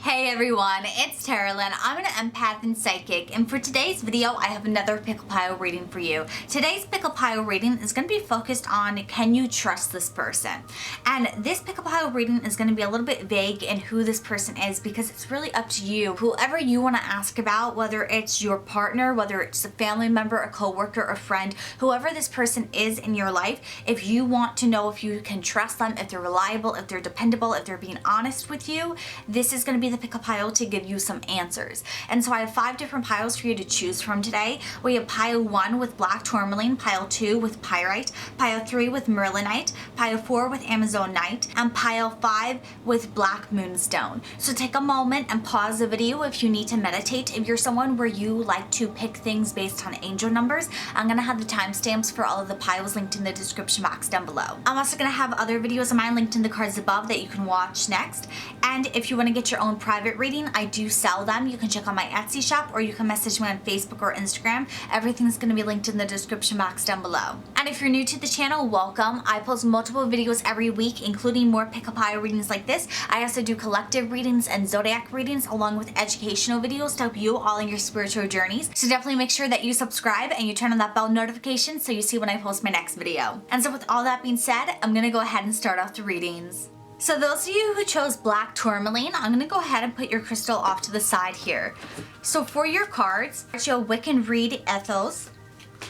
Hey everyone, it's Carolyn. I'm an empath and psychic, and for today's video, I have another pickle pile reading for you. Today's pickle pile reading is going to be focused on, can you trust this person? And this pickle pile reading is going to be a little bit vague in who this person is because it's really up to you. Whoever you want to ask about, whether it's your partner, whether it's a family member, a coworker, a friend, whoever this person is in your life, if you want to know if you can trust them, if they're reliable, if they're dependable, if they're being honest with you, this is going to be the pickle pile to give you some answers. And so I have 5 different piles for you to choose from today. We have pile 1 with black tourmaline, pile 2 with pyrite, pile 3 with merlinite, pile 4 with amazonite, and pile 5 with black moonstone. So take a moment and pause the video if you need to meditate. If you're someone where you like to pick things based on angel numbers, I'm gonna have the timestamps for all of the piles linked in the description box down below. I'm also gonna have other videos of mine linked in the cards above that you can watch next. And if you want to get your own private reading, I do sell them. You can check out my Etsy shop or you can message me on Facebook or Instagram. Everything's going to be linked in the description box down below. And if you're new to the channel, welcome. I post multiple videos every week, including more pickle pile readings like this. I also do collective readings and zodiac readings along with educational videos to help you all in your spiritual journeys. So definitely make sure that you subscribe and you turn on that bell notification so you see when I post my next video. And so with all that being said, I'm going to go ahead and start off the readings. So those of you who chose black tourmaline, I'm going to go ahead and put your crystal off to the side here. So for your cards, show Wiccan Read Ethos,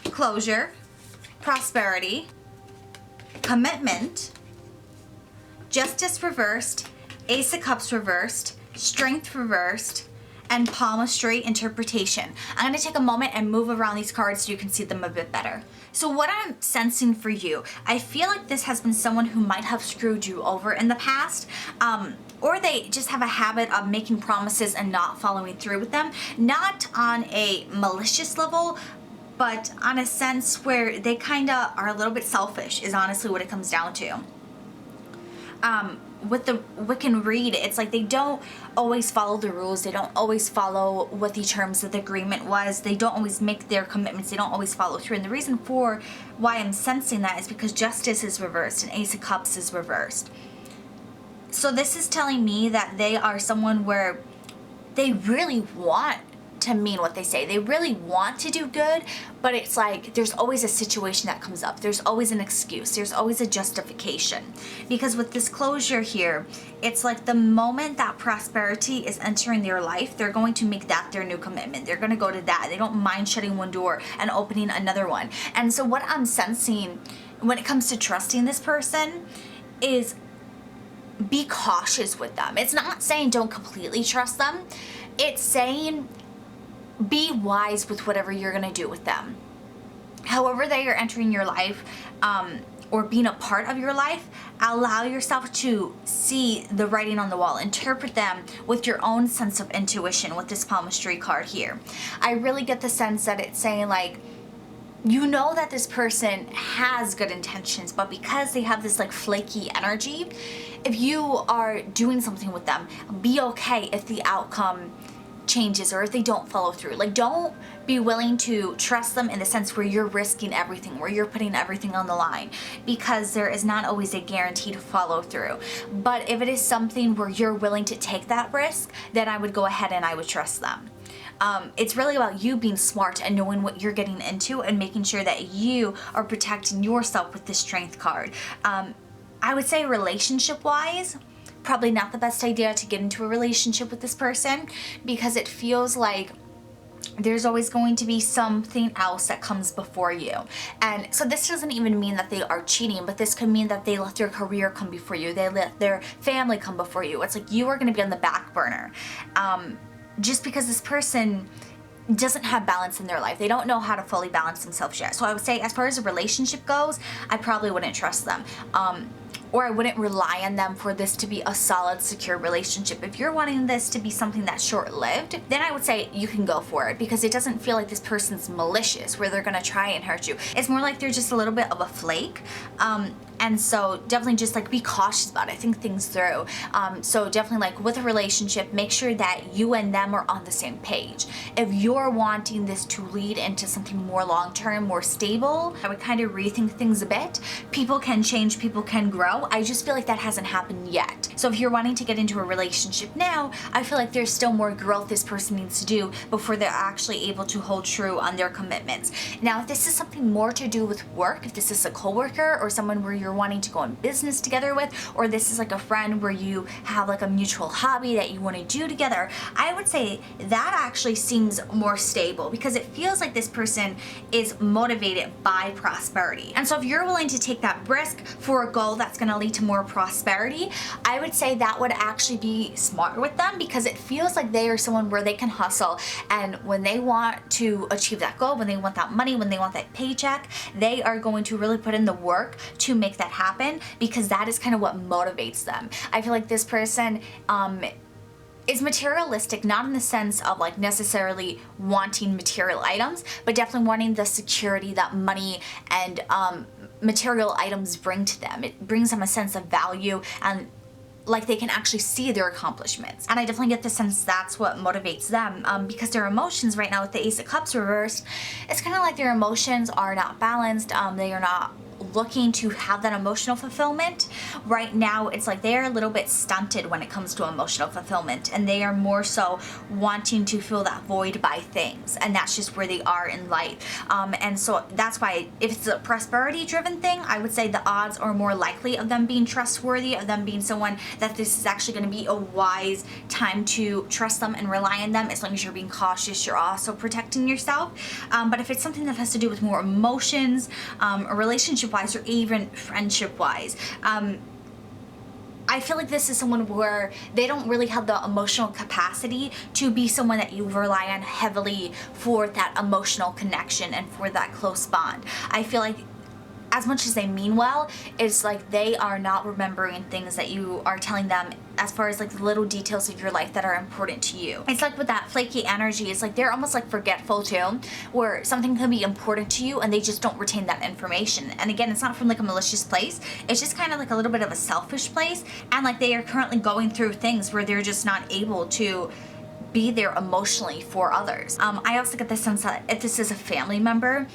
Closure, Prosperity, Commitment, Justice Reversed, Ace of Cups Reversed, Strength Reversed, and Palmistry Interpretation. I'm going to take a moment and move around these cards so you can see them a bit better. So what I'm sensing for you, I feel like this has been someone who might have screwed you over in the past, or they just have a habit of making promises and not following through with them, not on a malicious level, but on a sense where they kind of are a little bit selfish is honestly what it comes down to. With the Wiccan Read, it's like they don't always follow the rules. They don't always follow what the terms of the agreement was. They don't always make their commitments. They don't always follow through. And the reason for why I'm sensing that is because Justice is reversed and Ace of Cups is reversed. So this is telling me that they are someone where they really want to mean what they say. They really want to do good, but it's like there's always a situation that comes up. There's always an excuse. There's always a justification. Because with this closure here, it's like the moment that prosperity is entering their life, they're going to make that their new commitment. They're going to go to that. They don't mind shutting one door and opening another one. And so what I'm sensing when it comes to trusting this person is be cautious with them. It's not saying don't completely trust them. It's saying be wise with whatever you're going to do with them. However they are entering your life or being a part of your life, allow yourself to see the writing on the wall. Interpret them with your own sense of intuition with this palmistry card here. I really get the sense that it's saying like, you know that this person has good intentions, but because they have this like flaky energy, if you are doing something with them, be okay if the outcome changes or if they don't follow through. Like, don't be willing to trust them in the sense where you're risking everything, where you're putting everything on the line, because there is not always a guaranteed follow through. But if it is something where you're willing to take that risk, then I would go ahead and I would trust them. It's really about you being smart and knowing what you're getting into and making sure that you are protecting yourself with the Strength card. I would say relationship wise, probably not the best idea to get into a relationship with this person because it feels like there's always going to be something else that comes before you. And so this doesn't even mean that they are cheating, but this could mean that they let their career come before you. They let their family come before you. It's like you are going to be on the back burner. Just because this person doesn't have balance in their life. They don't know how to fully balance themselves yet. So I would say as far as a relationship goes, I probably wouldn't trust them. Or I wouldn't rely on them for this to be a solid, secure relationship. If you're wanting this to be something that's short-lived, then I would say you can go for it because it doesn't feel like this person's malicious where they're gonna try and hurt you. It's more like they're just a little bit of a flake. And so definitely just like be cautious about it, think things through. So definitely like with a relationship, make sure that you and them are on the same page. If you're wanting this to lead into something more long-term, more stable, I would kind of rethink things a bit. People can change, people can grow. grow. I just feel like that hasn't happened yet. So if you're wanting to get into a relationship now, I feel like there's still more growth this person needs to do before they're actually able to hold true on their commitments. Now, if this is something more to do with work, if this is a coworker or someone where you're wanting to go in business together with, or this is like a friend where you have like a mutual hobby that you want to do together, I would say that actually seems more stable because it feels like this person is motivated by prosperity. And so if you're willing to take that risk for a goal that's going to lead to more prosperity, I would say that would actually be smart with them because it feels like they are someone where they can hustle, and when they want to achieve that goal, when they want that money, when they want that paycheck, they are going to really put in the work to make that happen because that is kind of what motivates them. I feel like this person is materialistic, not in the sense of like necessarily wanting material items, but definitely wanting the security that money and material items bring to them. It brings them a sense of value and like they can actually see their accomplishments. And I definitely get the sense that's what motivates them because their emotions right now with the Ace of Cups reversed, it's kind of like their emotions are not balanced. They are not looking to have that emotional fulfillment. Right now, it's like they're a little bit stunted when it comes to emotional fulfillment, and they are more so wanting to fill that void by things, and that's just where they are in life. And so that's why if it's a prosperity driven thing, I would say the odds are more likely of them being trustworthy, of them being someone that this is actually going to be a wise time to trust them and rely on them. As long as you're being cautious, you're also protecting yourself. But if it's something that has to do with more emotions, a relationship wise or even friendship wise, I feel like this is someone where they don't really have the emotional capacity to be someone that you rely on heavily for that emotional connection and for that close bond. I feel like as much as they mean well, it's like they are not remembering things that you are telling them as far as like the little details of your life that are important to you. It's like with that flaky energy, it's like they're almost like forgetful too, where something can be important to you and they just don't retain that information. And again, it's not from like a malicious place, it's just kind of like a little bit of a selfish place, and like they are currently going through things where they're just not able to be there emotionally for others. I also get the sense that if this is a family member,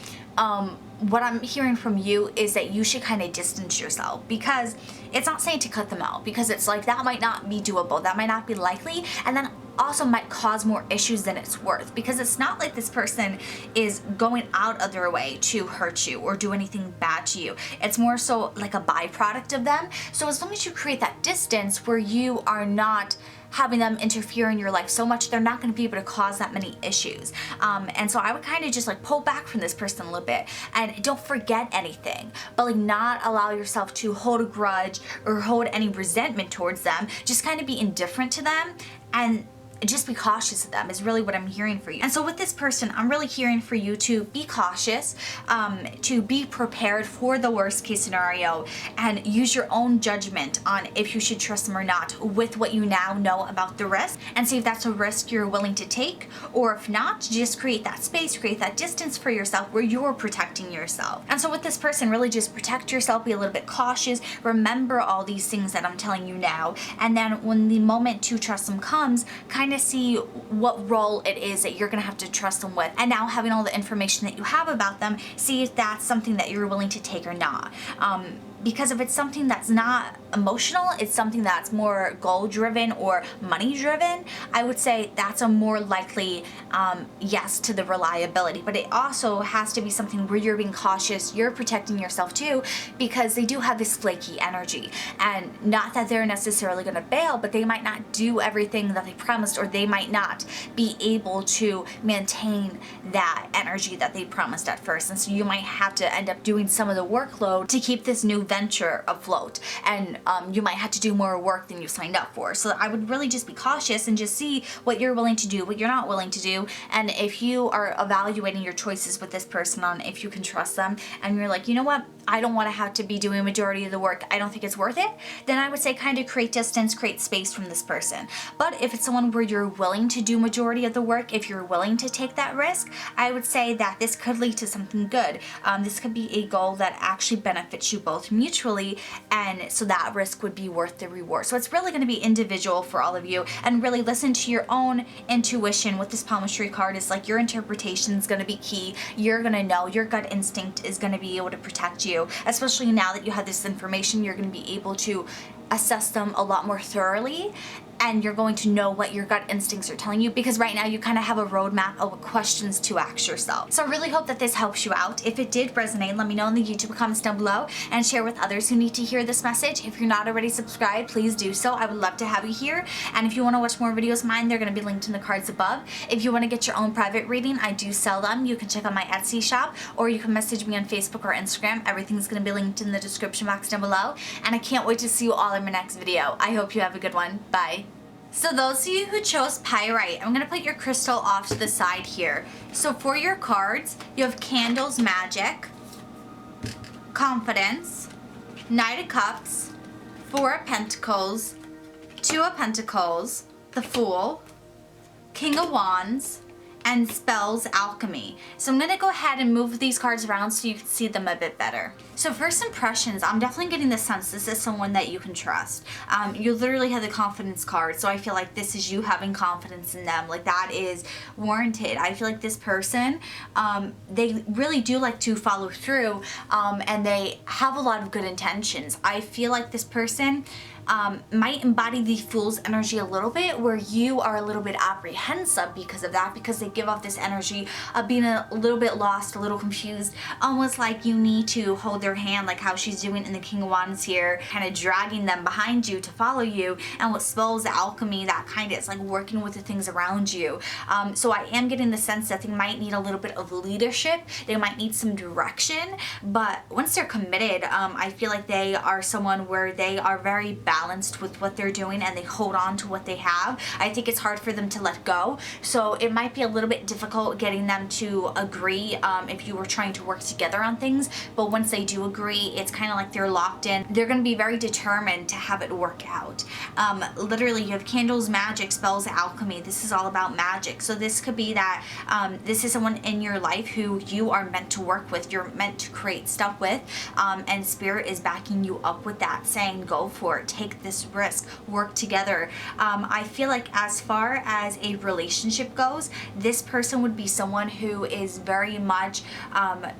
what I'm hearing from you is that you should kind of distance yourself, because it's not saying to cut them out, because it's like that might not be doable, that might not be likely, and then also might cause more issues than it's worth, because it's not like this person is going out of their way to hurt you or do anything bad to you. It's more so like a byproduct of them. So as long as you create that distance where you are not having them interfere in your life so much, they're not going to be able to cause that many issues. And so I would kind of just like pull back from this person a little bit and don't forget anything, but like not allow yourself to hold a grudge or hold any resentment towards them. Just kind of be indifferent to them and just be cautious of them is really what I'm hearing for you. And so with this person, I'm really hearing for you to be cautious, to be prepared for the worst case scenario, and use your own judgment on if you should trust them or not with what you now know about the risk, and see if that's a risk you're willing to take, or if not, just create that space, create that distance for yourself where you're protecting yourself. And so with this person, really just protect yourself, be a little bit cautious, remember all these things that I'm telling you now, and then when the moment to trust them comes, kind of see what role it is that you're going to have to trust them with, and now having all the information that you have about them, see if that's something that you're willing to take or not. Because if it's something that's not emotional, it's something that's more goal driven or money driven, I would say that's a more likely yes to the reliability. But it also has to be something where you're being cautious, you're protecting yourself too, because they do have this flaky energy. And not that they're necessarily going to bail, but they might not do everything that they promised, or they might not be able to maintain that energy that they promised at first. And so you might have to end up doing some of the workload to keep this new venture afloat, and you might have to do more work than you signed up for. So I would really just be cautious and just see what you're willing to do, what you're not willing to do, and if you are evaluating your choices with this person on if you can trust them, and you're like, you know what, I don't want to have to be doing a majority of the work, I don't think it's worth it, then I would say kind of create distance, create space from this person. But if it's someone where you're willing to do majority of the work, if you're willing to take that risk, I would say that this could lead to something good. This could be a goal that actually benefits you both mutually, and so that risk would be worth the reward. So it's really going to be individual for all of you, and really listen to your own intuition with this palmistry card. Is like your interpretation is going to be key. You're going to know, your gut instinct is going to be able to protect you. you, especially now that you have this information. You're going to be able to assess them a lot more thoroughly, and you're going to know what your gut instincts are telling you, because right now you kind of have a roadmap of questions to ask yourself. So I really hope that this helps you out. If it did resonate, let me know in the YouTube comments down below and share with others who need to hear this message. If you're not already subscribed, please do so. I would love to have you here. And if you want to watch more videos of mine, they're going to be linked in the cards above. If you want to get your own private reading, I do sell them. You can check out my Etsy shop, or you can message me on Facebook or Instagram. Everything's going to be linked in the description box down below. And I can't wait to see you all in my next video. I hope you have a good one. Bye. So those of you who chose Pyrite, I'm going to put your crystal off to the side here. So for your cards, you have Candles, Magic, Confidence, Knight of Cups, Four of Pentacles, Two of Pentacles, the Fool, King of Wands, and Spells, Alchemy. So I'm going to go ahead and move these cards around so you can see them a bit better. So first impressions, I'm definitely getting the sense this is someone that you can trust. You literally have the confidence card, so I feel like this is you having confidence in them. Like, that is warranted. I feel like this person, they really do like to follow through, and they have a lot of good intentions. I feel like this person might embody the Fool's energy a little bit, where you are a little bit apprehensive because of that, because they give off this energy of being a little bit lost, a little confused, almost like you need to hold their hand, like how she's doing in the King of Wands here, kind of dragging them behind you to follow you. And what Spells, Alchemy, that kind of is like working with the things around you. So I am getting the sense that they might need a little bit of leadership. They might need some direction, but once they're committed, I feel like they are someone where they are very balanced with what they're doing, and they hold on to what they have. I think it's hard for them to let go, so it might be a little bit difficult getting them to agree if you were trying to work together on things. But once they do agree, it's kind of like they're locked in. They're going to be very determined to have it work out. Literally, you have Candles, Magic, Spells, Alchemy. This is all about magic. So this could be that this is someone in your life who you are meant to work with, you're meant to create stuff with, and Spirit is backing you up with that, saying go for it, take this risk, work together. I feel like as far as a relationship goes, this person would be someone who is very much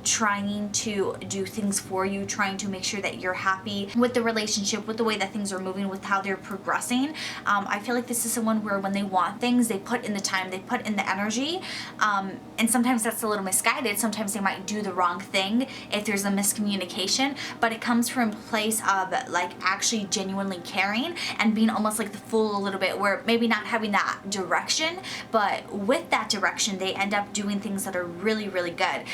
trying to do things for you, trying to make sure that you're happy with the relationship, with the way that things are moving, with how they're progressing. I feel like this is someone where when they want things, they put in the time, they put in the energy, and sometimes that's a little misguided. Sometimes they might do the wrong thing if there's a miscommunication, but it comes from a place of like actually genuinely caring and being almost like the Fool a little bit, where maybe not having that direction, but with that direction they end up doing things that are really, really good.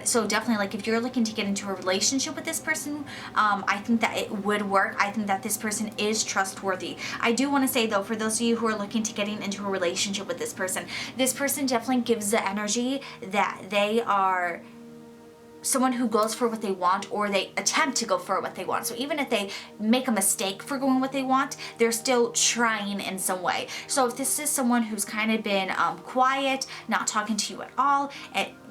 So definitely, like, if you're looking to get into a relationship with this person, I think that it would work. I think that this person is trustworthy. I do want to say though, for those of you who are looking to getting into a relationship with this person definitely gives the energy that they are someone who goes for what they want, or they attempt to go for what they want. So even if they make a mistake for going what they want, they're still trying in some way. So if this is someone who's kind of been quiet, not talking to you at all,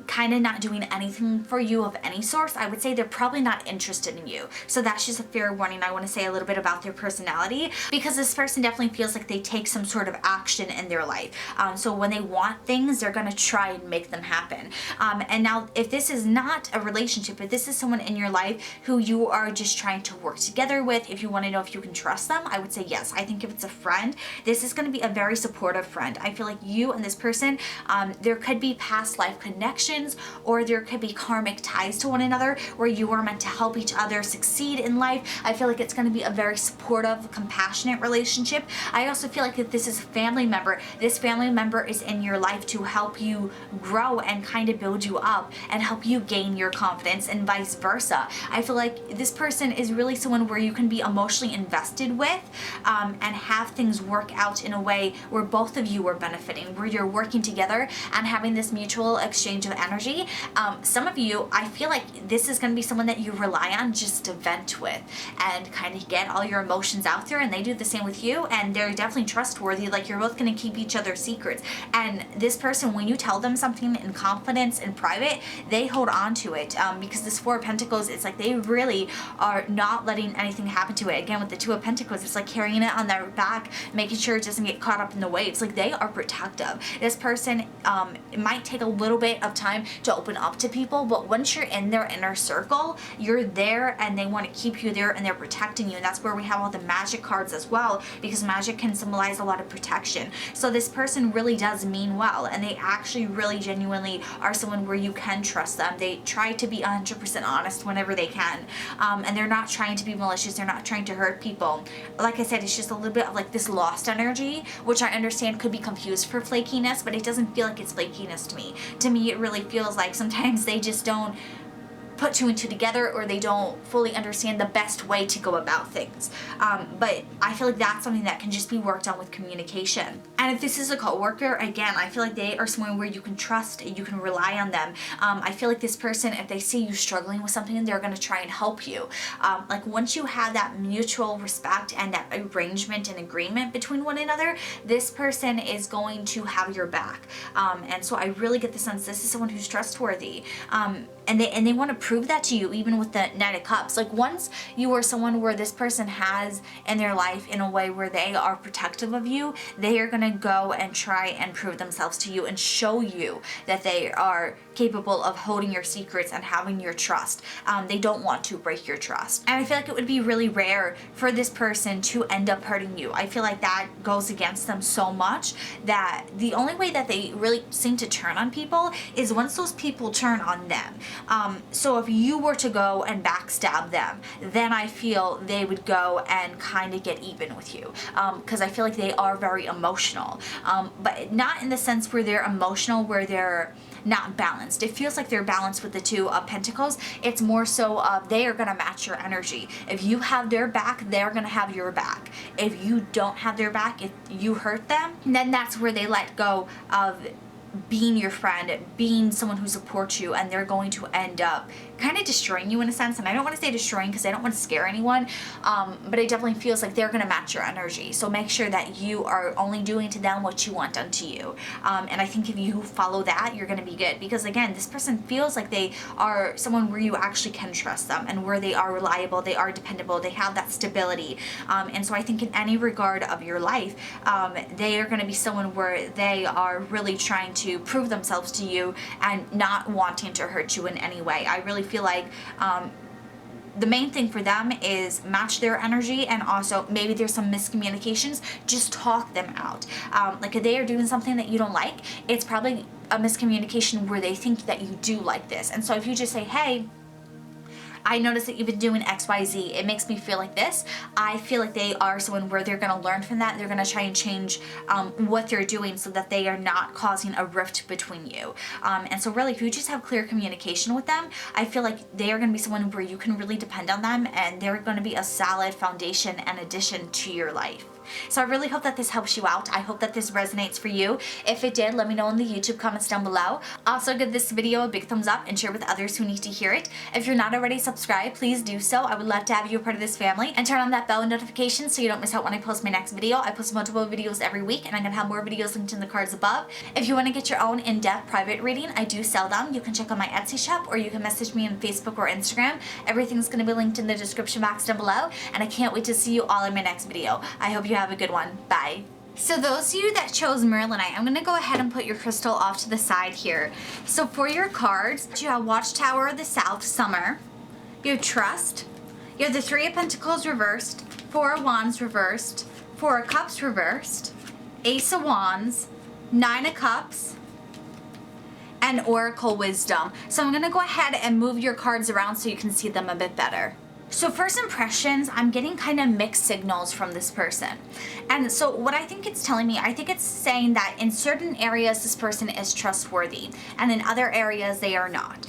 kind of not doing anything for you of any source, I would say they're probably not interested in you. So that's just a fair warning. I want to say a little bit about their personality, because this person definitely feels like they take some sort of action in their life. So when they want things, they're going to try and make them happen. And now if this is not a relationship, if this is someone in your life who you are just trying to work together with, if you want to know if you can trust them, I would say yes. I think if it's a friend, this is going to be a very supportive friend. I feel like you and this person, there could be past life connections, or there could be karmic ties to one another where you are meant to help each other succeed in life. I feel like it's going to be a very supportive, compassionate relationship. I also feel like if this is a family member, this family member is in your life to help you grow and kind of build you up and help you gain your confidence, and vice versa. I feel like this person is really someone where you can be emotionally invested with, and have things work out in a way where both of you are benefiting, where you're working together and having this mutual exchange of energy. Some of you, I feel like this is going to be someone that you rely on just to vent with and kind of get all your emotions out there, and they do the same with you, and they're definitely trustworthy. Like, you're both going to keep each other's secrets, and this person, when you tell them something in confidence in private, they hold on to it, because this Four of Pentacles, it's like they really are not letting anything happen to it. Again, with the Two of Pentacles, it's like carrying it on their back, making sure it doesn't get caught up in the waves. Like, they are protective. This person, it might take a little bit of time time to open up to people, but once you're in their inner circle, you're there and they want to keep you there and they're protecting you. And that's where we have all the magic cards as well, because magic can symbolize a lot of protection. So this person really does mean well, and they actually really genuinely are someone where you can trust them. They try to be 100% honest whenever they can, and they're not trying to be malicious. They're not trying to hurt people. Like I said, it's just a little bit of like this lost energy, which I understand could be confused for flakiness, but it doesn't feel like it's flakiness to me. To me, it really feels like sometimes they just don't put two and two together, or they don't fully understand the best way to go about things. But I feel like that's something that can just be worked on with communication. And if this is a coworker, again, I feel like they are someone where you can trust, you can rely on them. I feel like this person, if they see you struggling with something, they're going to try and help you. Like once you have that mutual respect and that arrangement and agreement between one another, this person is going to have your back. And so I really get the sense this is someone who's trustworthy. And they want to prove that to you, even with the Knight of Cups. Like once you are someone where this person has in their life in a way where they are protective of you, they are going to go and try and prove themselves to you and show you that they are capable of holding your secrets and having your trust. They don't want to break your trust. And I feel like it would be really rare for this person to end up hurting you. I feel like that goes against them so much that the only way that they really seem to turn on people is once those people turn on them. So if you were to go and backstab them, then I feel they would go and kind of get even with you, because I feel like they are very emotional, but not in the sense where they're emotional where they're not balanced. It feels like they're balanced with the Two of Pentacles. It's more so of they are going to match your energy. If you have their back, they're going to have your back. If you don't have their back, if you hurt them, then that's where they let go of being your friend, being someone who supports you, and they're going to end up kind of destroying you in a sense. And I don't want to say destroying because I don't want to scare anyone, but it definitely feels like they're going to match your energy. So make sure that you are only doing to them what you want done to you. And I think if you follow that, you're going to be good, because again, this person feels like they are someone where you actually can trust them and where they are reliable, they are dependable, they have that stability. And so I think in any regard of your life, they are going to be someone where they are really trying to prove themselves to you and not wanting to hurt you in any way. I really feel like the main thing for them is match their energy, and also maybe there's some miscommunications, just talk them out. Like if they are doing something that you don't like, it's probably a miscommunication where they think that you do like this. And so if you just say, hey, I noticed that you've been doing XYZ. It makes me feel like this. I feel like they are someone where they're going to learn from that. They're going to try and change what they're doing so that they are not causing a rift between you. And so really, if you just have clear communication with them, I feel like they are going to be someone where you can really depend on them, and they're going to be a solid foundation and addition to your life. So I really hope that this helps you out. I hope that this resonates for you. If it did, let me know in the YouTube comments down below. Also, give this video a big thumbs up and share with others who need to hear it. If you're not already subscribed, please do so. I would love to have you a part of this family, and turn on that bell notification so you don't miss out when I post my next video. I post multiple videos every week, and I'm gonna have more videos linked in the cards above. If you want to get your own in-depth private reading, I do sell them. You can check out my Etsy shop, or you can message me on Facebook or Instagram. Everything's gonna be linked in the description box down below, and I can't wait to see you all in my next video. I hope you have a good one. Bye. So those of you that chose Merlinite, I'm going to go ahead and put your crystal off to the side here. So for your cards, you have Watchtower of the South, Summer. You have Trust. You have the Three of Pentacles reversed, Four of Wands reversed, Four of Cups reversed, Ace of Wands, Nine of Cups, and Oracle Wisdom. So I'm going to go ahead and move your cards around so you can see them a bit better. So first impressions, I'm getting kind of mixed signals from this person. And so what I think it's telling me, I think it's saying that in certain areas this person is trustworthy, and in other areas they are not.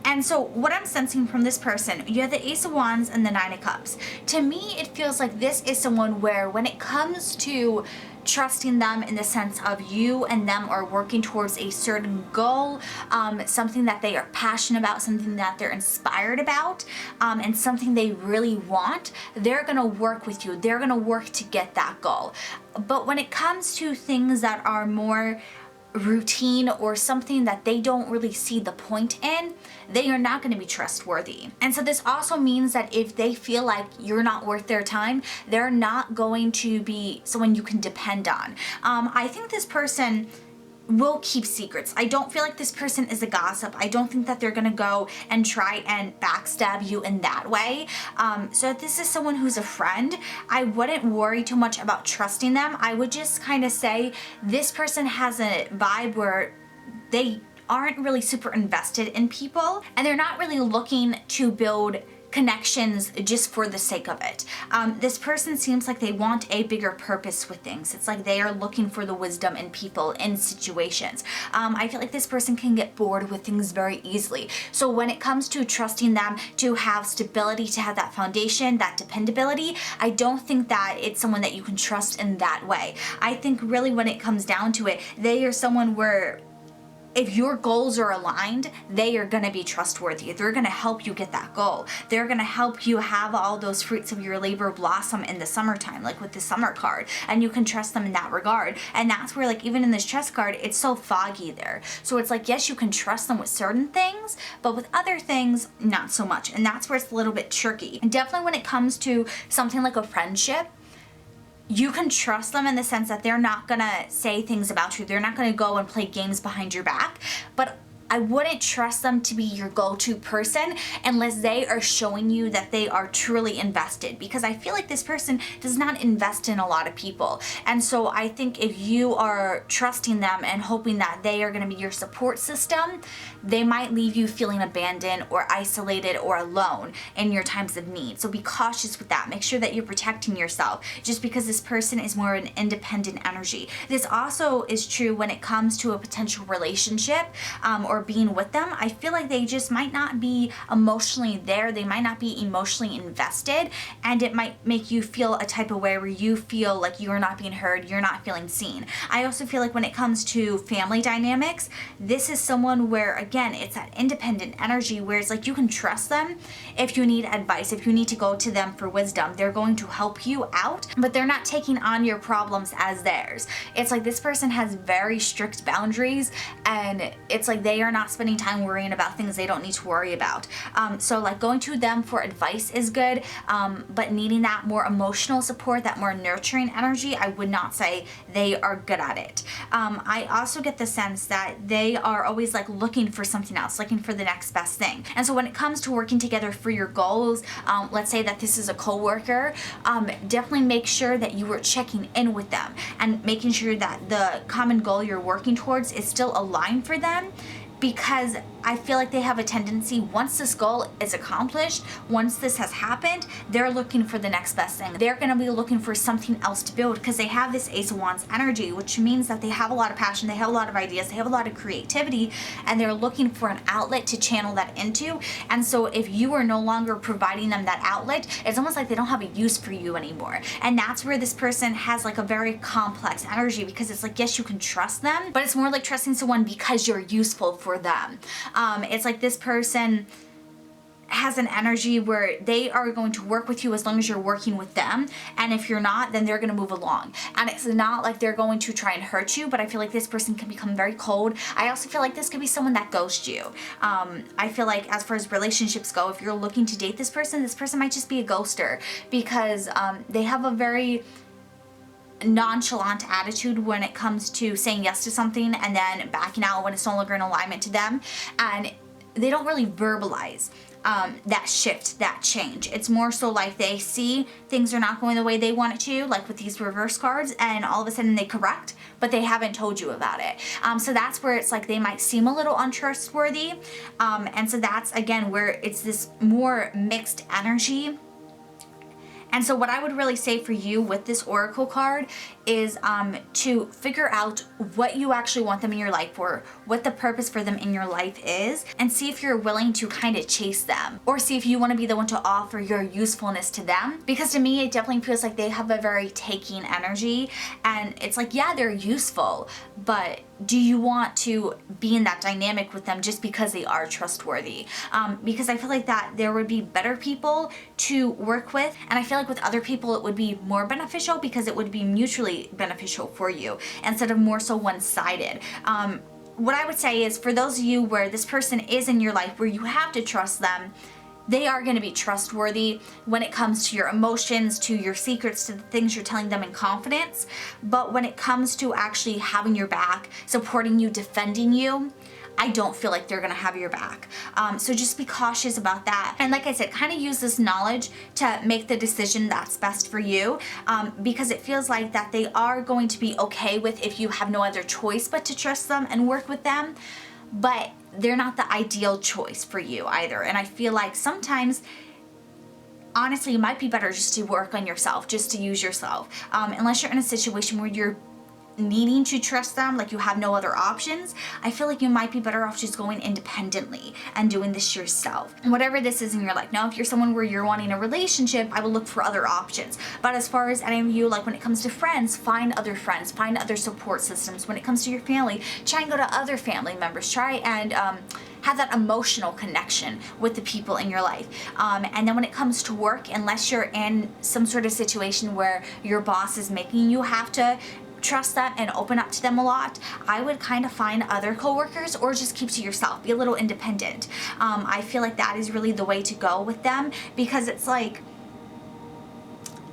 And so what I'm sensing from this person, you have the Ace of Wands and the Nine of Cups. To me, it feels like this is someone where when it comes to trusting them in the sense of you and them are working towards a certain goal, something that they are passionate about, something that they're inspired about, and something they really want, they're gonna work with you. They're gonna work to get that goal. But when it comes to things that are more routine or something that they don't really see the point in, they are not going to be trustworthy. And so this also means that if they feel like you're not worth their time, they're not going to be someone you can depend on. I think this person will keep secrets. I don't feel like this person is a gossip. I don't think that they're gonna go and try and backstab you in that way. So if this is someone who's a friend, I wouldn't worry too much about trusting them. I would just kind of say this person has a vibe where they aren't really super invested in people, and they're not really looking to build connections just for the sake of it. This person seems like they want a bigger purpose with things. It's like they are looking for the wisdom in people, in situations. I feel like this person can get bored with things very easily. So when it comes to trusting them to have stability, to have that foundation, that dependability, I don't think that it's someone that you can trust in that way. I think really when it comes down to it, they are someone where if your goals are aligned, they are gonna be trustworthy. They're gonna help you get that goal. They're gonna help you have all those fruits of your labor blossom in the summertime, like with the summer card, and you can trust them in that regard. And that's where, like, even in this trust card, it's so foggy there. So it's like, yes, you can trust them with certain things, but with other things, not so much. And that's where it's a little bit tricky. And definitely when it comes to something like a friendship, you can trust them in the sense that they're not gonna say things about you. They're not gonna go and play games behind your back. But I wouldn't trust them to be your go-to person unless they are showing you that they are truly invested, because I feel like this person does not invest in a lot of people. And so I think if you are trusting them and hoping that they are going to be your support system, they might leave you feeling abandoned or isolated or alone in your times of need. So be cautious with that. Make sure that you're protecting yourself, just because this person is more an independent energy. This also is true when it comes to a potential relationship or being with them. I feel like they just might not be emotionally there. They might not be emotionally invested, and it might make you feel a type of way where you feel like you're not being heard, you're not feeling seen. I also feel like when it comes to family dynamics, this is someone where, again, it's that independent energy where it's like you can trust them if you need advice, if you need to go to them for wisdom. They're going to help you out, but they're not taking on your problems as theirs. It's like this person has very strict boundaries, and it's like they are not spending time worrying about things they don't need to worry about. So like going to them for advice is good, but needing that more emotional support, that more nurturing energy, I would not say they are good at it. I also get the sense that they are always like looking for something else, looking for the next best thing. And so when it comes to working together for your goals, let's say that this is a coworker, definitely make sure that you are checking in with them and making sure that the common goal you're working towards is still aligned for them. Because I feel like they have a tendency, once this goal is accomplished, once this has happened, they're looking for the next best thing. They're going to be looking for something else to build, because they have this Ace of Wands energy, which means that they have a lot of passion, they have a lot of ideas, they have a lot of creativity, and they're looking for an outlet to channel that into. And so if you are no longer providing them that outlet, it's almost like they don't have a use for you anymore. And that's where this person has like a very complex energy, because it's like, yes, you can trust them, but it's more like trusting someone because you're useful for them. It's like this person has an energy where they are going to work with you as long as you're working with them, and if you're not, then they're going to move along. And it's not like they're going to try and hurt you, but I feel like this person can become very cold. I also feel like this could be someone that ghosts you. I feel like as far as relationships go, if you're looking to date this person might just be a ghoster, because they have a very nonchalant attitude when it comes to saying yes to something and then backing out when it's no longer in alignment to them, and they don't really verbalize that shift, that change. It's more so like they see things are not going the way they want it to, like with these reverse cards, and all of a sudden they correct, but they haven't told you about it. So that's where it's like they might seem a little untrustworthy, and so that's again where it's this more mixed energy. And so what I would really say for you with this Oracle card is to figure out what you actually want them in your life for, what the purpose for them in your life is, and see if you're willing to kind of chase them, or see if you want to be the one to offer your usefulness to them. Because to me, it definitely feels like they have a very taking energy, and it's like, yeah, they're useful, but do you want to be in that dynamic with them just because they are trustworthy? Because I feel like that there would be better people to work with, and I feel like with other people it would be more beneficial because it would be mutually beneficial for you instead of more so one-sided. What I would say is, for those of you where this person is in your life where you have to trust them, they are going to be trustworthy when it comes to your emotions, to your secrets, to the things you're telling them in confidence. But when it comes to actually having your back, supporting you, defending you, I don't feel like they're gonna have your back. So just be cautious about that. And like I said, kind of use this knowledge to make the decision that's best for you, because it feels like that they are going to be okay with if you have no other choice but to trust them and work with them. But they're not the ideal choice for you either. And I feel like sometimes, honestly, it might be better just to work on yourself, just to use yourself. Unless you're in a situation where you're needing to trust them, like you have no other options, I feel like you might be better off just going independently and doing this yourself. And whatever this is in your life. Now, if you're someone where you're wanting a relationship, I will look for other options. But as far as any of you, like when it comes to friends, find other support systems. When it comes to your family, try and go to other family members. Try and have that emotional connection with the people in your life. And then when it comes to work, unless you're in some sort of situation where your boss is making you have to trust them and open up to them a lot, I would kind of find other coworkers or just keep to yourself. Be a little independent. I feel like that is really the way to go with them, because it's like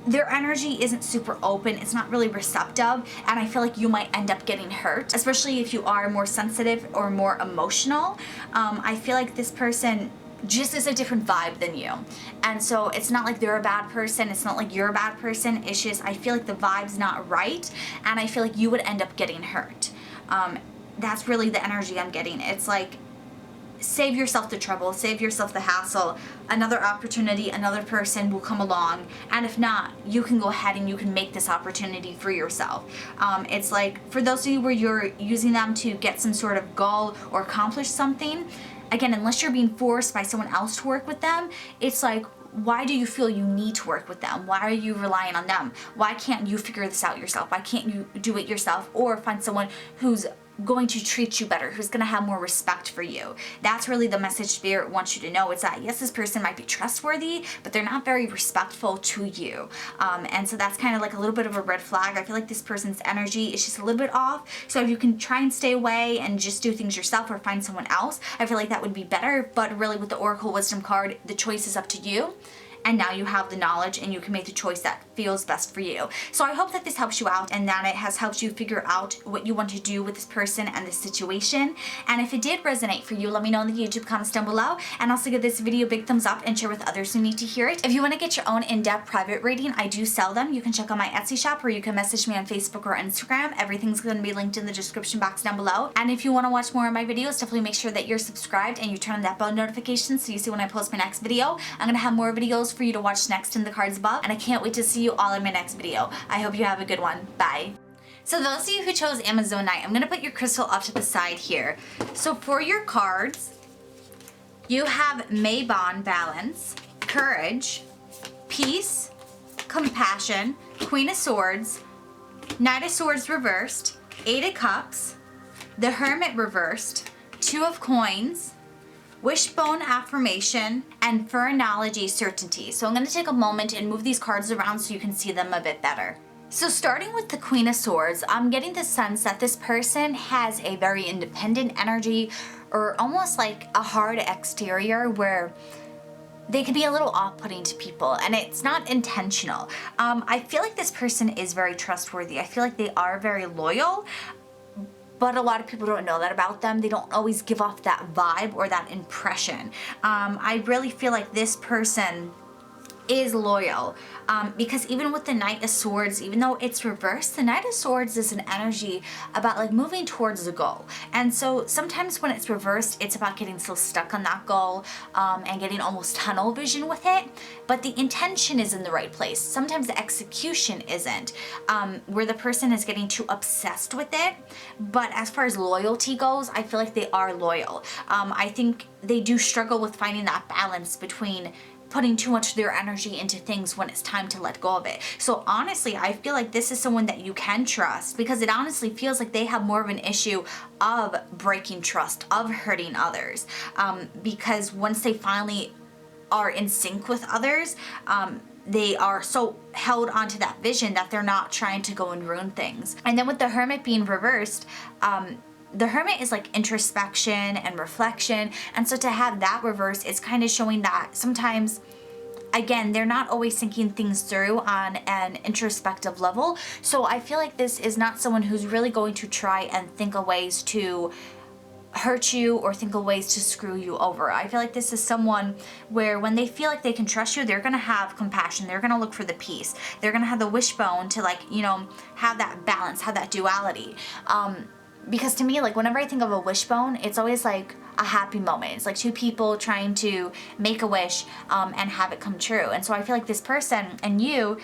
their energy isn't super open, it's not really receptive, and I feel like you might end up getting hurt, especially if you are more sensitive or more emotional. I feel like this person just is a different vibe than you. And so it's not like they're a bad person, it's not like you're a bad person, it's just I feel like the vibe's not right, and I feel like you would end up getting hurt. That's really the energy I'm getting. It's like, save yourself the trouble, save yourself the hassle. Another opportunity, another person will come along, and if not, you can go ahead and you can make this opportunity for yourself. It's like, for those of you where you're using them to get some sort of goal or accomplish something, again, unless you're being forced by someone else to work with them, it's like, why do you feel you need to work with them? Why are you relying on them? Why can't you figure this out yourself? Why can't you do it yourself? Or find someone who's going to treat you better, who's going to have more respect for you. That's really the message Spirit wants you to know. It's that, yes, this person might be trustworthy, but they're not very respectful to you. And so that's kind of like a little bit of a red flag. I feel like this person's energy is just a little bit off. So if you can try and stay away and just do things yourself or find someone else, I feel like that would be better. But really, with the Oracle Wisdom card, the choice is up to you. And now you have the knowledge and you can make the choice that feels best for you. So I hope that this helps you out and that it has helped you figure out what you want to do with this person and this situation. And if it did resonate for you, let me know in the YouTube comments down below, and also give this video a big thumbs up and share with others who need to hear it. If you want to get your own in-depth private reading, I do sell them. You can check out my Etsy shop, or you can message me on Facebook or Instagram. Everything's going to be linked in the description box down below. And if you want to watch more of my videos, definitely make sure that you're subscribed and you turn on that bell notification so you see when I post my next video. I'm going to have more videos for you to watch next in the cards above, and I can't wait to see you all in my next video. I hope you have a good one. Bye. So those of you who chose Amazonite, I'm going to put your crystal off to the side here. So for your cards, you have Maybon, balance, courage, peace, compassion, Queen of Swords, Knight of Swords reversed, Eight of Cups, the Hermit reversed, Two of Coins, Wishbone affirmation, and phrenology certainty. So I'm going to take a moment and move these cards around so you can see them a bit better. So starting with the Queen of Swords, I'm getting the sense that this person has a very independent energy, or almost like a hard exterior where they can be a little off-putting to people, and it's not intentional. I feel like this person is very trustworthy. I feel like they are very loyal, but a lot of people don't know that about them. They don't always give off that vibe or that impression. I really feel like this person is loyal, because even with the Knight of Swords, even though it's reversed, the Knight of Swords is an energy about like moving towards a goal. And so sometimes when it's reversed, it's about getting so stuck on that goal, and getting almost tunnel vision with it, but the intention is in the right place. Sometimes the execution isn't, where the person is getting too obsessed with it. But as far as loyalty goes, I feel like they are loyal. I think they do struggle with finding that balance between putting too much of their energy into things when it's time to let go of it. So honestly, I feel like this is someone that you can trust, because it honestly feels like they have more of an issue of breaking trust, of hurting others, because once they finally are in sync with others, they are so held onto that vision that they're not trying to go and ruin things. And then with the Hermit being reversed, the Hermit is like introspection and reflection. And so to have that reverse, it's kind of showing that sometimes, again, they're not always thinking things through on an introspective level. So I feel like this is not someone who's really going to try and think of ways to hurt you or think of ways to screw you over. I feel like this is someone where when they feel like they can trust you, they're gonna have compassion. They're gonna look for the peace. They're gonna have the wishbone to, like, you know, have that balance, have that duality. Because to me, like, whenever I think of a wishbone, it's always like a happy moment. It's like two people trying to make a wish and have it come true. And so I feel like this person and you,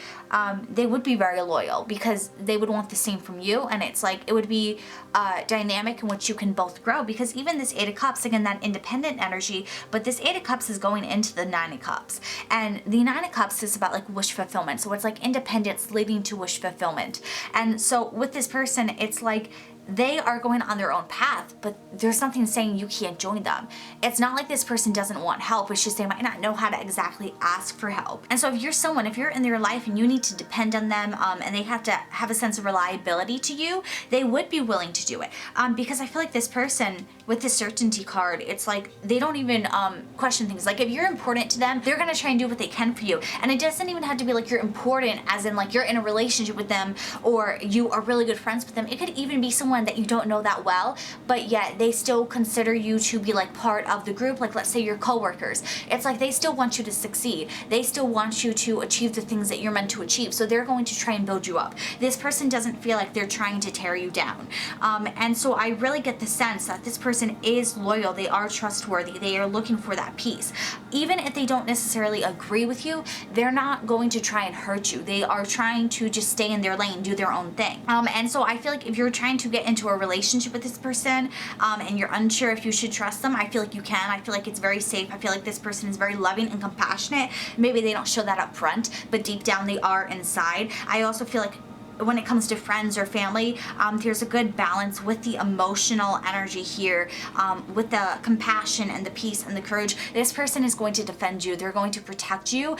they would be very loyal because they would want the same from you. And it's like, it would be a dynamic in which you can both grow, because even this Eight of Cups, again, that independent energy, but this Eight of Cups is going into the Nine of Cups. And the Nine of Cups is about like wish fulfillment. So it's like independence leading to wish fulfillment. And so with this person, it's like, they are going on their own path, but there's something saying you can't join them. It's not like this person doesn't want help, it's just they might not know how to exactly ask for help. And so if you're someone, if you're in their life and you need to depend on them, and they have to have a sense of reliability to you, they would be willing to do it. Because I feel like this person, with the certainty card, it's like they don't even question things. Like if you're important to them, they're gonna try and do what they can for you. And it doesn't even have to be like you're important as in like you're in a relationship with them or you are really good friends with them. It could even be someone that you don't know that well, but yet they still consider you to be like part of the group. Like let's say your coworkers. It's like they still want you to succeed. They still want you to achieve the things that you're meant to achieve. So they're going to try and build you up. This person doesn't feel like they're trying to tear you down. And so I really get the sense that this person is loyal. They are trustworthy. They are looking for that peace. Even if they don't necessarily agree with you, they're not going to try and hurt you. They are trying to just stay in their lane, do their own thing. And so I feel like if you're trying to get into a relationship with this person, and you're unsure if you should trust them, I feel like you can. I feel like it's very safe. I feel like this person is very loving and compassionate. Maybe they don't show that up front, but deep down they are inside. I also feel like when it comes to friends or family, there's a good balance with the emotional energy here, with the compassion and the peace and the courage. This person is going to defend you. They're going to protect you,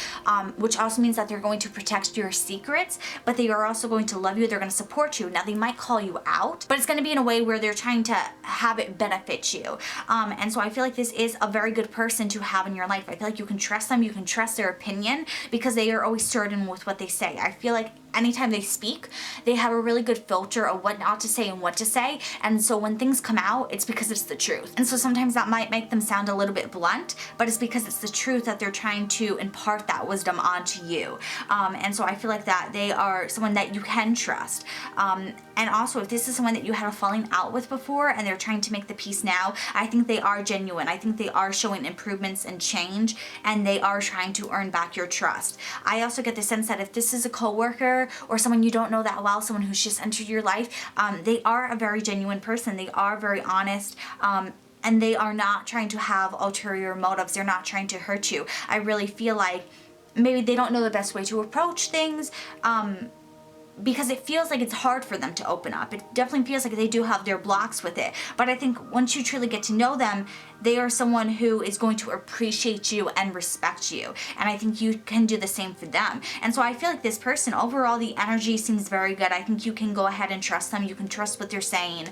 which also means that they're going to protect your secrets, but they are also going to love you. They're going to support you. Now, they might call you out, but it's going to be in a way where they're trying to have it benefit you. And so I feel like this is a very good person to have in your life. I feel like you can trust them. You can trust their opinion because they are always certain with what they say. I feel like anytime they speak, they have a really good filter of what not to say and what to say. And so when things come out, it's because it's the truth. And so sometimes that might make them sound a little bit blunt, but it's because it's the truth that they're trying to impart that wisdom onto you. And so I feel like that they are someone that you can trust. And also, if this is someone that you had a falling out with before and they're trying to make the peace now, I think they are genuine. I think they are showing improvements and change, and they are trying to earn back your trust. I also get the sense that if this is a coworker or someone you don't know that well, someone who's just entered your life, they are a very genuine person. They are very honest. And they are not trying to have ulterior motives. They're not trying to hurt you. I really feel like maybe they don't know the best way to approach things, because it feels like it's hard for them to open up. It definitely feels like they do have their blocks with it. But I think once you truly get to know them, they are someone who is going to appreciate you and respect you. And I think you can do the same for them. And so I feel like this person, overall, the energy seems very good. I think you can go ahead and trust them. You can trust what they're saying.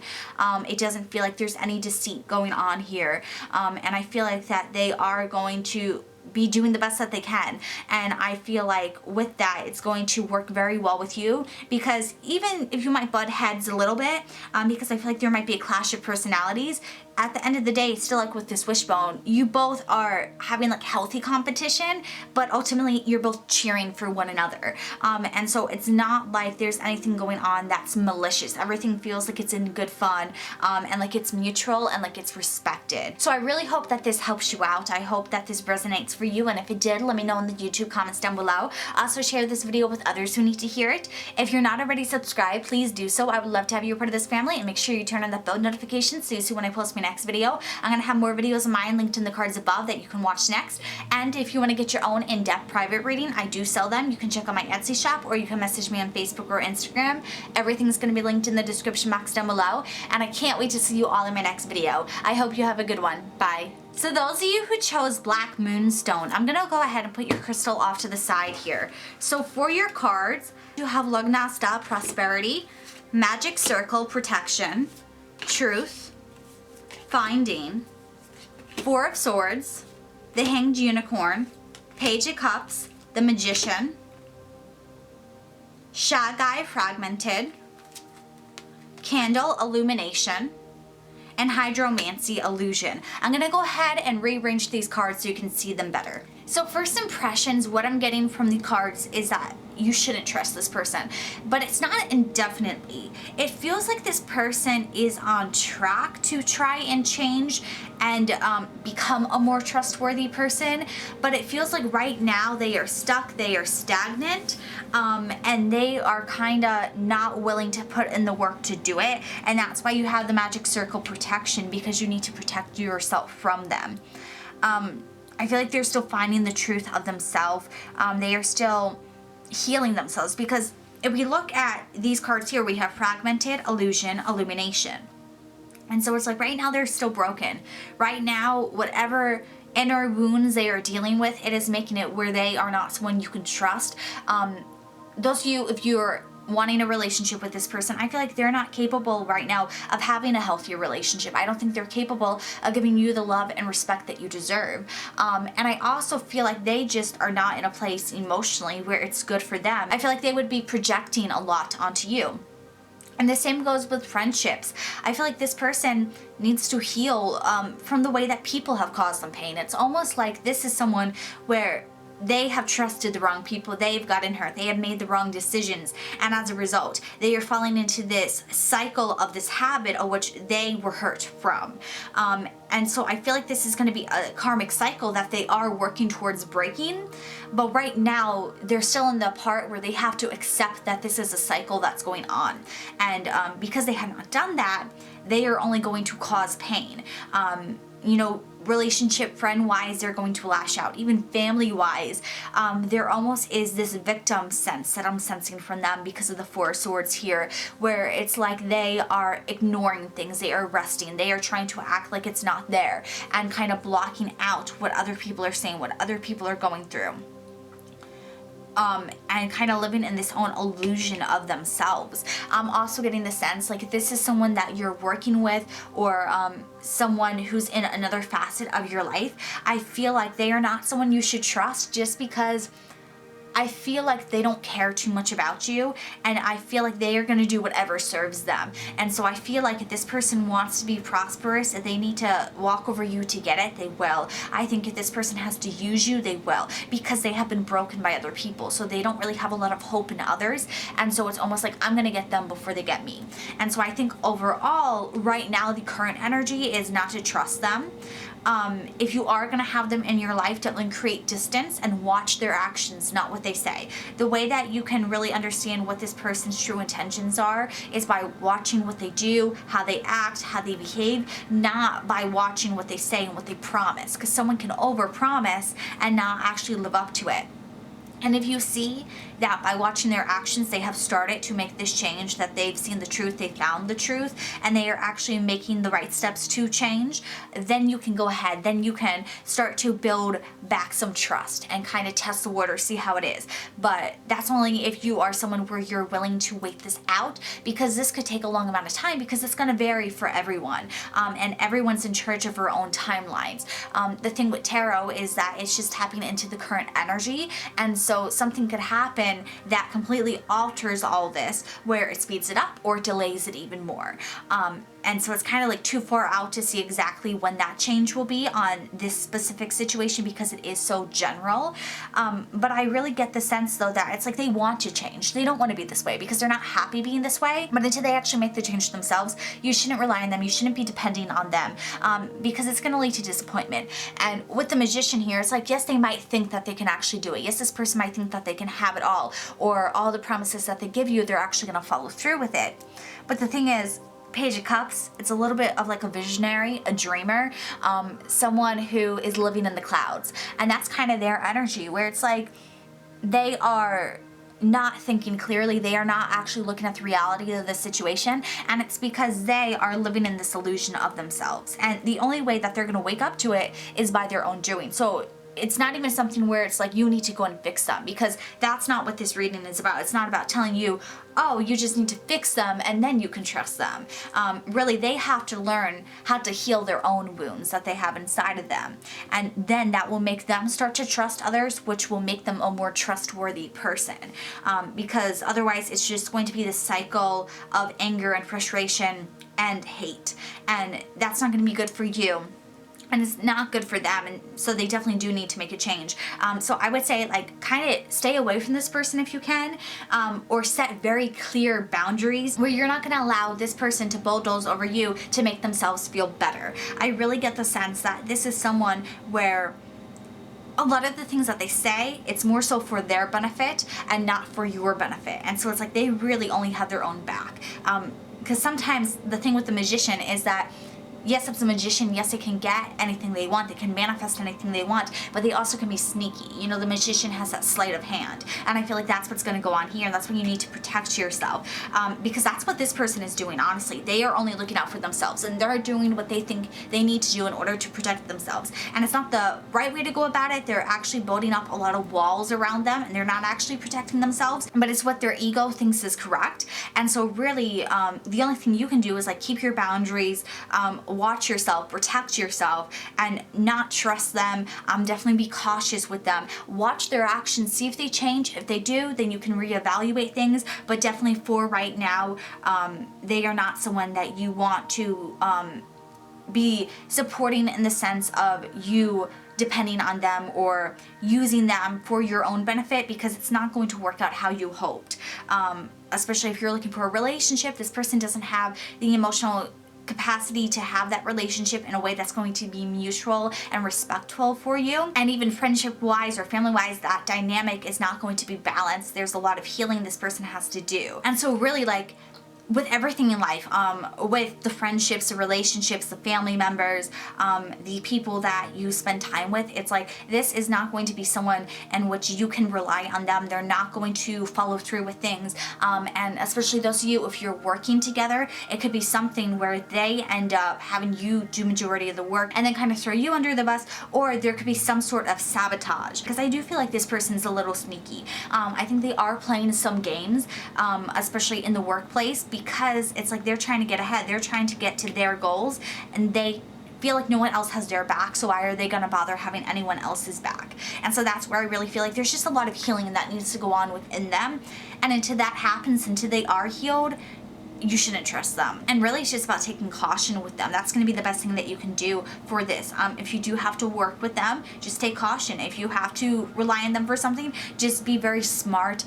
It doesn't feel like there's any deceit going on here. And I feel like that they are going to be doing the best that they can. And I feel like with that, it's going to work very well with you, because even if you might butt heads a little bit, because I feel like there might be a clash of personalities, at the end of the day, still like with this wishbone, you both are having like healthy competition, but ultimately you're both cheering for one another. And so it's not like there's anything going on that's malicious. Everything feels like it's in good fun, and like it's mutual and like it's respected. So I really hope that this helps you out. I hope that this resonates for you. And if it did, let me know in the YouTube comments down below. Also share this video with others who need to hear it. If you're not already subscribed, please do so. I would love to have you a part of this family, and make sure you turn on the bell notifications so you see when I post my next video. I'm going to have more videos of mine linked in the cards above that you can watch next. And if you want to get your own in-depth private reading, I do sell them. You can check out my Etsy shop, or you can message me on Facebook or Instagram. Everything's going to be linked in the description box down below. And I can't wait to see you all in my next video. I hope you have a good one. Bye. So those of you who chose Black Moonstone, I'm going to go ahead and put your crystal off to the side here. So for your cards, you have Lugnasta, Prosperity, Magic Circle, Protection, Truth, Finding, Four of Swords, the Hanged Unicorn, Page of Cups, the Magician, Shagai Fragmented, Candle Illumination, and Hydromancy Illusion. I'm gonna go ahead and rearrange these cards so you can see them better. So first impressions, what I'm getting from the cards is that you shouldn't trust this person, but it's not indefinitely. It feels like this person is on track to try and change and become a more trustworthy person, but it feels like right now they are stuck, they are stagnant, and they are kind of not willing to put in the work to do it, and that's why you have the magic circle protection, because you need to protect yourself from them. I feel like they're still finding the truth of themselves. They are still healing themselves, because if we look at these cards here, we have Fragmented, Illusion, Illumination. And so it's like right now they're still broken. Right now, whatever inner wounds they are dealing with, it is making it where they are not someone you can trust. Those of you, if you're wanting a relationship with this person, I feel like they're not capable right now of having a healthier relationship. I don't think they're capable of giving you the love and respect that you deserve. And I also feel like they just are not in a place emotionally where it's good for them. I feel like they would be projecting a lot onto you. And the same goes with friendships. I feel like this person needs to heal from the way that people have caused them pain. It's almost like this is someone where they have trusted the wrong people, they've gotten hurt, they have made the wrong decisions, and as a result, they are falling into this cycle of this habit of which they were hurt from. And so I feel like this is going to be a karmic cycle that they are working towards breaking, but right now they're still in the part where they have to accept that this is a cycle that's going on. And because they have not done that, they are only going to cause pain. You know, relationship, friend-wise, they're going to lash out. Even family-wise, there almost is this victim sense that I'm sensing from them because of the Four of Swords here, where it's like they are ignoring things, they are resting, they are trying to act like it's not there, and kind of blocking out what other people are saying, what other people are going through. And kind of living in this own illusion of themselves. I'm also getting the sense like if this is someone that you're working with, or someone who's in another facet of your life, I feel like they are not someone you should trust, just because I feel like they don't care too much about you, and I feel like they are going to do whatever serves them. And so I feel like if this person wants to be prosperous, if they need to walk over you to get it, they will. I think if this person has to use you, they will, because they have been broken by other people, so they don't really have a lot of hope in others, and so it's almost like I'm going to get them before they get me. And so I think overall, right now, the current energy is not to trust them. If you are going to have them in your life, definitely create distance and watch their actions, not what they say. The way that you can really understand what this person's true intentions are is by watching what they do, how they act, how they behave, not by watching what they say and what they promise, because someone can overpromise and not actually live up to it. And if you see that by watching their actions, they have started to make this change, that they've seen the truth, they found the truth, and they are actually making the right steps to change, then you can go ahead, then you can start to build back some trust and kind of test the water, see how it is. But that's only if you are someone where you're willing to wait this out, because this could take a long amount of time, because it's going to vary for everyone, and everyone's in charge of their own timelines. The thing with tarot is that it's just tapping into the current energy, and so something could happen that completely alters all this, where it speeds it up or delays it even more. And so it's kind of like too far out to see exactly when that change will be on this specific situation, because it is so general. But I really get the sense though that it's like they want to change. They don't want to be this way because they're not happy being this way. But until they actually make the change themselves, you shouldn't rely on them. You shouldn't be depending on them, because it's going to lead to disappointment. And with the Magician here, it's like, yes, they might think that they can actually do it. Yes, this person might think that they can have it all, or all the promises that they give you, they're actually going to follow through with it. But the thing is, Page of Cups, it's a little bit of like a visionary, a dreamer, someone who is living in the clouds. And that's kind of their energy, where it's like they are not thinking clearly, they are not actually looking at the reality of the situation, and it's because they are living in this illusion of themselves. And the only way that they're going to wake up to it is by their own doing. So it's not even something where it's like you need to go and fix them, because that's not what this reading is about. It's not about telling you, oh, you just need to fix them and then you can trust them. Really, they have to learn how to heal their own wounds that they have inside of them. And then that will make them start to trust others, which will make them a more trustworthy person. Because otherwise it's just going to be this cycle of anger and frustration and hate. And that's not going to be good for you. And it's not good for them, and so they definitely do need to make a change. So I would say, like, kind of stay away from this person if you can, or set very clear boundaries where you're not going to allow this person to bulldoze over you to make themselves feel better. I really get the sense that this is someone where a lot of the things that they say, it's more so for their benefit and not for your benefit. And so it's like they really only have their own back. Because sometimes the thing with the magician is that, yes, it's a magician. Yes, they can get anything they want. They can manifest anything they want, but they also can be sneaky. You know, the magician has that sleight of hand. And I feel like that's what's going to go on here. And that's when you need to protect yourself. Because that's what this person is doing, honestly. They are only looking out for themselves, and they're doing what they think they need to do in order to protect themselves. And it's not the right way to go about it. They're actually building up a lot of walls around them, and they're not actually protecting themselves, but it's what their ego thinks is correct. And so really, the only thing you can do is, like, keep your boundaries, watch yourself, protect yourself, and not trust them. Definitely be cautious with them. Watch their actions, see if they change. If they do, then you can reevaluate things, but definitely for right now, they are not someone that you want to be supporting in the sense of you depending on them or using them for your own benefit, because it's not going to work out how you hoped. Especially if you're looking for a relationship, this person doesn't have the emotional capacity to have that relationship in a way that's going to be mutual and respectful for you. And even friendship wise or family wise, that dynamic is not going to be balanced. There's a lot of healing this person has to do. And so really, like, with everything in life, with the friendships, the relationships, the family members, the people that you spend time with, it's like this is not going to be someone in which you can rely on them. They're not going to follow through with things. And especially those of you, if you're working together, it could be something where they end up having you do majority of the work and then kind of throw you under the bus, or there could be some sort of sabotage. Because I do feel like this person's a little sneaky. I think they are playing some games, especially in the workplace, because it's like they're trying to get ahead. They're trying to get to their goals, and they feel like no one else has their back, so why are they gonna bother having anyone else's back? And so that's where I really feel like there's just a lot of healing that needs to go on within them. And until that happens, until they are healed, you shouldn't trust them. And really, it's just about taking caution with them. That's going to be the best thing that you can do for this. If you do have to work with them, just take caution. If you have to rely on them for something, just be very smart,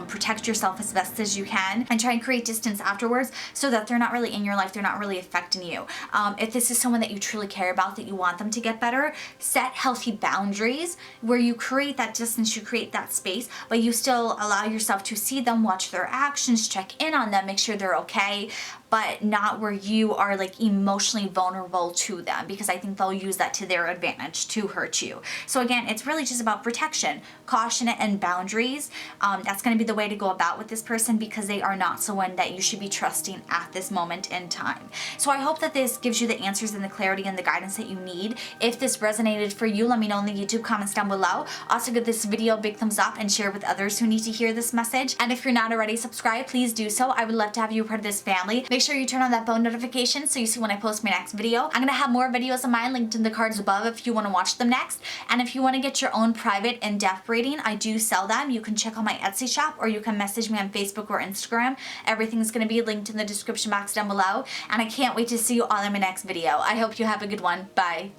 protect yourself as best as you can, and try and create distance afterwards so that they're not really in your life, they're not really affecting you. If this is someone that you truly care about, that you want them to get better, set healthy boundaries where you create that distance, you create that space, but you still allow yourself to see them, watch their actions, check in on them, make sure they're okay, but not where you are like emotionally vulnerable to them, because I think they'll use that to their advantage to hurt you. So again, it's really just about protection, caution, and boundaries. That's going to be the way to go about with this person, because they are not someone that you should be trusting at this moment in time. So I hope that this gives you the answers and the clarity and the guidance that you need. If this resonated for you, let me know in the YouTube comments down below. Also give this video a big thumbs up and share with others who need to hear this message. And if you're not already subscribed, please do so. I would love to have you a part of this family. Make sure you turn on that bell notification so you see when I post my next video. I'm gonna have more videos of mine linked in the cards above if you want to watch them next. And if you want to get your own private in-depth reading, I do sell them. You can check out my Etsy shop, or you can message me on Facebook or Instagram. Everything's gonna be linked in the description box down below. And I can't wait to see you all in my next video. I hope you have a good one. Bye.